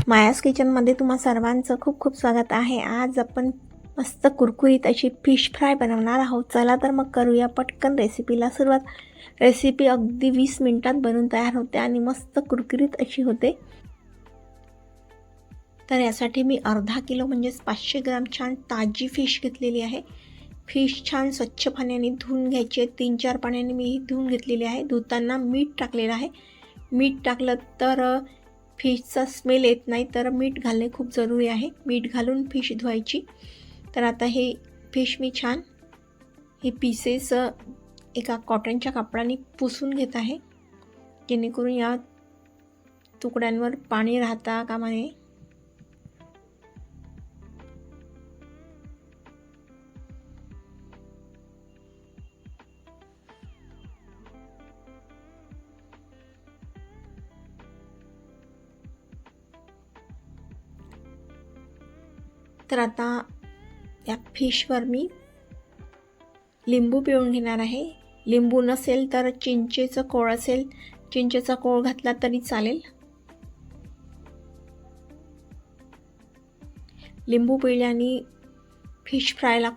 मायाज किचनमध्ये तुम्हा सर्वांचं खूप खूप स्वागत आहे। आज आपण मस्त कुरकुरीत अशी फिश फ्राय बनवणार आहोत। चला तर मग करूया पटकन रेसिपीला सुरुवात। रेसिपी अगदी 20 मिनिटात बनून तयार होते आणि मस्त कुरकुरीत अशी होते। तर यासाठी मी अर्धा किलो म्हणजे 500 ग्राम छान ताजी फिश घेतलेली आहे। फिश छान स्वच्छ पाण्याने धुवून घ्यायची आहे। 3-4 पाण्याने मी धुवून घेतलेली आहे। धुताना मीठ टाकलेलं आहे। मीठ टाकलं तर फिशचा स्मेल येत नाही, तर मीठ घालणे खूप जरुरी आहे। मीठ घालून फिश धुवायची। तर आता हे फिश मी छान हे पीसेस एका कॉटनच्या कपड्याने पुसून घेत आहे, जेणेकरून या तुकड्यांवर पाणी राहता कामा नये। तर आता या फिशवर मी लिंबू पिळून घेणार आहे। लिंबू नसेल तर चिंचेचं कोळ असेल, चिंचेचा कोळ घातला तरी चालेल। लिंबू पिळल्याने फिश फ्रायला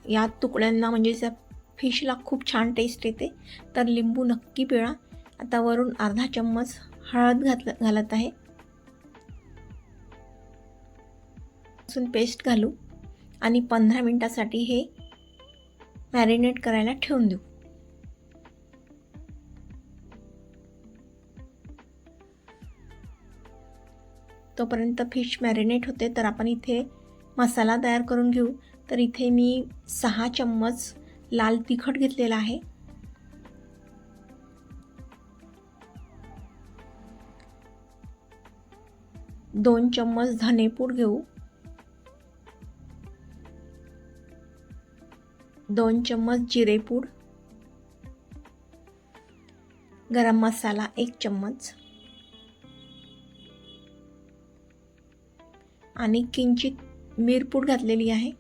या तुकड्यांना म्हणजे त्या फिशला खूप छान टेस्ट येते, तर लिंबू नक्की पिळा। आता वरून अर्धा चम्मच हळद घालत आहे। लसूण पेस्ट घालू आणि 15 मिनिटासाठी हे मॅरिनेट करायला ठेवून देऊ। तोपर्यंत फिश मॅरिनेट होते, तर आपण इथे मसाला तयार करून घेऊ। तर इथे मी 6 चम्मच लाल तिखट घेतलेला आहे। 2 चम्मच धनेपूड घेऊ, 2 चम्मच जिरेपूड, गरम मसाला 1 चम्मच आणि किंचित मिरपूड घातलेली आहे।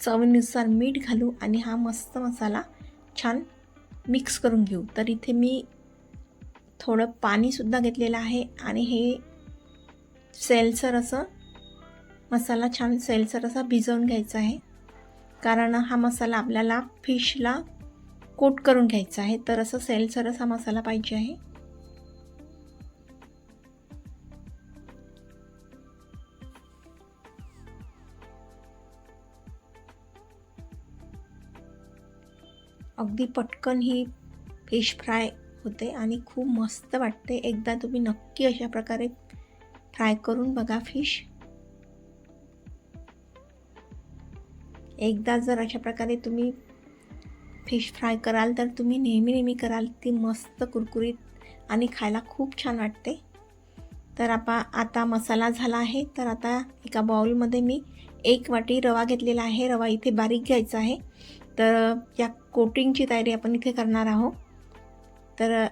चवीनुसार मीठ घालू आणि हा मस्त मसाला छान मिक्स करून घेऊ। तर इथे मी थोडं पाणी सुद्धा घेतलेलं आहे आणि हे सेलसर असं मसाला छान सेलसर असा भिजवून घ्यायचा आहे, कारण हा मसाला आपल्याला फिशला कोट करून घ्यायचा आहे। तर असं सेलसर असा मसाला पाहिजे आहे। अगदी पटकन ही फिश फ्राय होते आणि खूप मस्त वाटते। एकदा तुम्ही नक्की अशा प्रकारे फ्राय करून बघा फिश। एकदा जर अशा प्रकारे तुम्ही फिश फ्राय कराल तर तुम्ही नेहमी कराल, ती मस्त कुरकुरीत आणि खायला खूप छान वाटते। तर आता मसाला झाला आहे। तर आता एका बाउलमध्ये मी 1 वाटी रवा घेतलेला आहे। रवा इथे बारीक घ्यायचा आहे। तर या कोटिंगची तयारी आपण इथे करणार आहोत। तर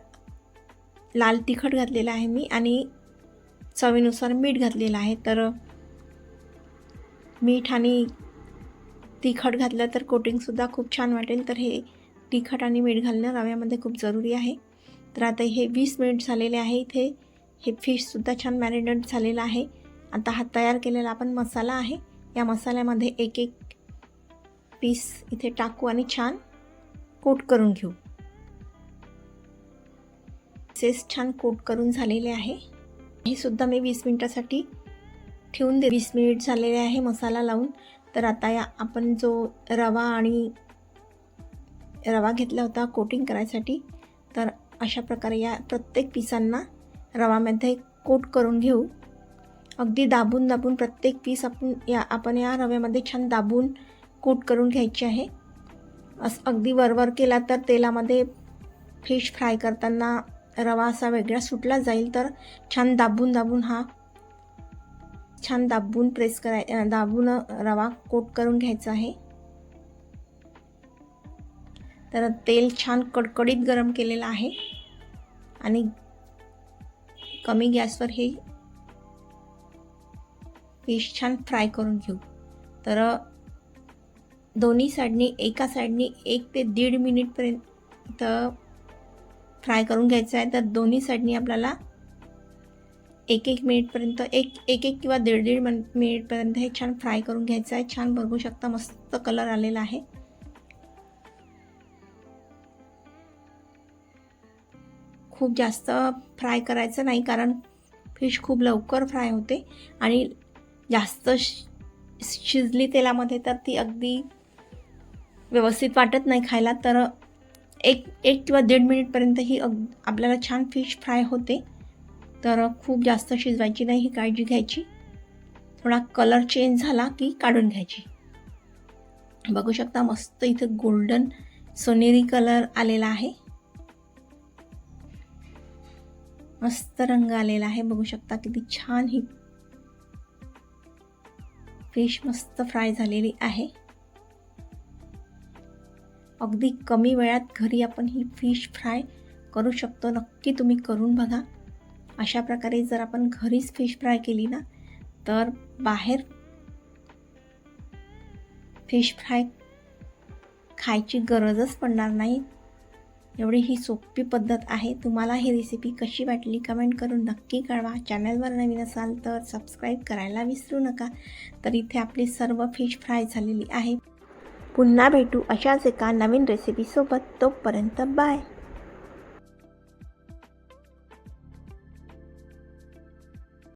लाल तिखट घातलेला आहे मी आणि चवीनुसार मीठ घातलेलं आहे। तर मीठ आणि तिखट घातलं तर कोटिंगसुद्धा खूप छान वाटेल, तर हे तिखट आणि मीठ घालणं रव्यामध्ये खूप जरुरी आहे। तर आता हे 20 मिनिट झालेले आहे। इथे हे फिशसुद्धा छान मॅरिनेट झालेलं आहे। आता हा तयार केलेला आपण मसाला आहे, या मसाल्यामध्ये एक पीस इथे टाकू आणि छान कोट करून घेऊ। पीसेस छान कोट करून झालेले आहे। हे सुद्धा मी 20 मिनिटासाठी ठेवून 20 मिनिट झालेले आहे मसाला लावून। तर आता या आपण जो रवा घेतला होता कोटिंग करायसाठी, तर अशा प्रकारे या प्रत्येक पिसांना रवामध्ये कोट करून घेऊ। अगदी दाबून प्रत्येक पीस आपण या रव्यामध्ये छान दाबून कोट करून घ्यायचे आहे। अगदी वरवर केला तर तेलामध्ये फिश फ्राय करताना रवा असा वेगळा सुटला जाईल, तर छान दाबून प्रेस दाबून रवा कोट करून घ्यायचा आहे। तर तेल छान कडकडीत गरम केलेलं आहे आणि कमी गॅसवर हे फिश छान फ्राय करून घेऊ। तर दोन्ही साईडनी एका साईडनी 1 ते 1.5 मिनिटपर्यंत फ्राय करून घ्यायचं आहे. तर दोन्ही साईडनी आपल्याला एक मिनिटपर्यंत एक किंवा दीड मिनिटपर्यंत हे छान फ्राय करून घ्यायचं आहे. छान बघू शकता मस्त कलर आलेला आहे. खूप जास्त फ्राय करायचं नाही, कारण फिश खूप लवकर फ्राय होते आणि जास्त शिजली तेलामध्ये तर ती अगदी व्यवस्थित वाटत नाही खायला. तर एक किंवा दीड मिनिटपर्यंत ही आपल्याला छान फिश फ्राय होते. तर खूप जास्त शिजवायची नाही, ही काळजी घ्यायची. थोडा कलर चेंज झाला की काढून घ्यायची. बघू शकता मस्त इथं गोल्डन सोनेरी कलर आलेला आहे. मस्त रंग आलेला आहे. बघू शकता किती छान ही फिश मस्त फ्राय झालेली आहे. अगदी कमी वेळात घरी आपण ही फिश फ्राय करू शकतो. नक्की तुम्ही करून बघा. अशा प्रकारे जर आपण घरीच फिश फ्राय केली ना, तर बाहेर फिश फ्राय खायची गरजच पडणार नाही. एवढी ही सोपी पद्धत आहे. तुम्हाला ही रेसिपी कशी वाटली कमेंट करून नक्की कळवा. चॅनलवर नवीन असाल तर सबस्क्राईब करायला विसरू नका. तर इथे आपली सर्व फिश फ्राय झालेली आहे. पुन्हा भेटू अशाच एका नवीन रेसिपीसोबत. तोपर्यंत बाय.